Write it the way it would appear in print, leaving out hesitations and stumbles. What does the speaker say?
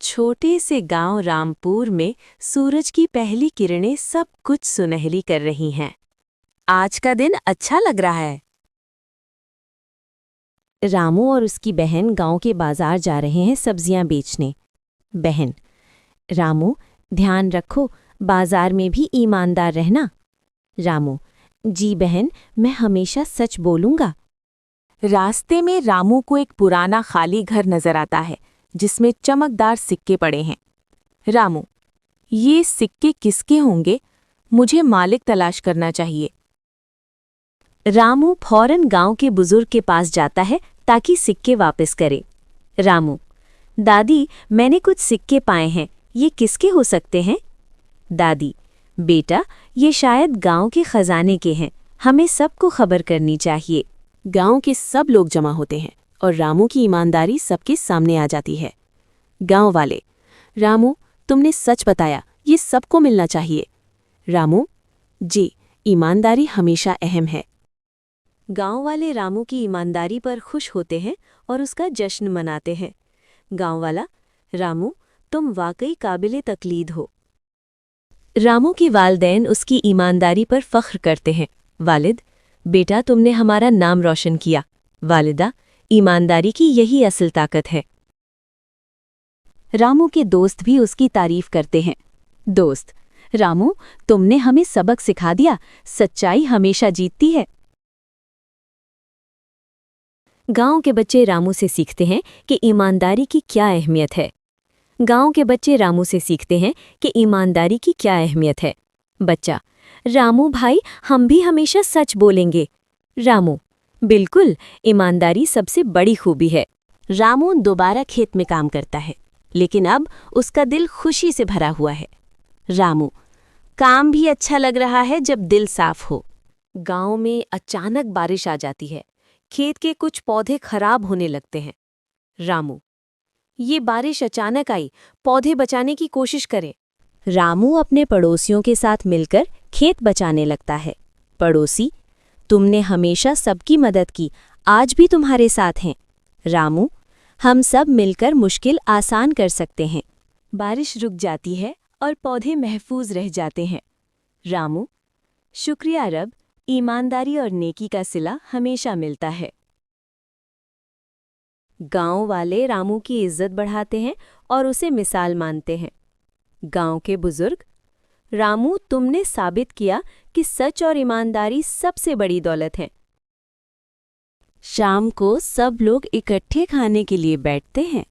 छोटे से गांव रामपुर में सूरज की पहली किरणें सब कुछ सुनहली कर रही हैं। आज का दिन अच्छा लग रहा है। रामू और उसकी बहन गांव के बाजार जा रहे हैं सब्जियां बेचने। बहन: रामू, ध्यान रखो, बाजार में भी ईमानदार रहना। रामू: जी बहन, मैं हमेशा सच बोलूंगा। रास्ते में रामू को एक पुराना खाली घर नजर आता है जिसमें चमकदार सिक्के पड़े हैं। रामू: ये सिक्के किसके होंगे? मुझे मालिक तलाश करना चाहिए। रामू फौरन गांव के बुजुर्ग के पास जाता है ताकि सिक्के वापस करे। रामू: दादी, मैंने कुछ सिक्के पाए हैं, ये किसके हो सकते हैं? दादी: बेटा, ये शायद गांव के खजाने के हैं, हमें सबको खबर करनी चाहिए। गांव के सब लोग जमा होते हैं और रामू की ईमानदारी सबके सामने आ जाती है। गांव वाले: रामू, तुमने सच बताया, ये सबको मिलना चाहिए। रामू: जी, ईमानदारी हमेशा अहम है। गांव वाले रामू की ईमानदारी पर खुश होते हैं और उसका जश्न मनाते हैं। गांव वाला: रामू, तुम वाकई काबिले तकलीद हो। रामू के वालिदैन उसकी ईमानदारी पर फख्र करते हैं। वालिद: बेटा, तुमने हमारा नाम रोशन किया। वालिदा: ईमानदारी की यही असल ताकत है। रामू के दोस्त भी उसकी तारीफ करते हैं। दोस्त: रामू, तुमने हमें सबक सिखा दिया, सच्चाई हमेशा जीतती है। गांव के बच्चे रामू से सीखते हैं कि ईमानदारी की क्या अहमियत है। गांव के बच्चे रामू से सीखते हैं कि ईमानदारी की क्या अहमियत है। बच्चा: रामू भाई, हम भी हमेशा सच बोलेंगे। रामू: बिल्कुल, ईमानदारी सबसे बड़ी खूबी है। रामू दोबारा खेत में काम करता है, लेकिन अब उसका दिल खुशी से भरा हुआ है। रामू: काम भी अच्छा लग रहा है जब दिल साफ हो। गांव में अचानक बारिश आ जाती है। खेत के कुछ पौधे खराब होने लगते हैं। रामू: ये बारिश अचानक आई, पौधे बचाने की कोशिश करें। रामू अपने पड़ोसियों के साथ मिलकर खेत बचाने लगता है। पड़ोसी: तुमने हमेशा सबकी मदद की, आज भी तुम्हारे साथ हैं। रामू: हम सब मिलकर मुश्किल आसान कर सकते हैं। बारिश रुक जाती है और पौधे महफूज रह जाते हैं। रामू: शुक्रिया रब, ईमानदारी और नेकी का सिला हमेशा मिलता है। गांव वाले रामू की इज्जत बढ़ाते हैं और उसे मिसाल मानते हैं। गांव के बुजुर्ग: रामू, तुमने साबित किया कि सच और ईमानदारी सबसे बड़ी दौलत है। शाम को सब लोग इकट्ठे खाने के लिए बैठते हैं।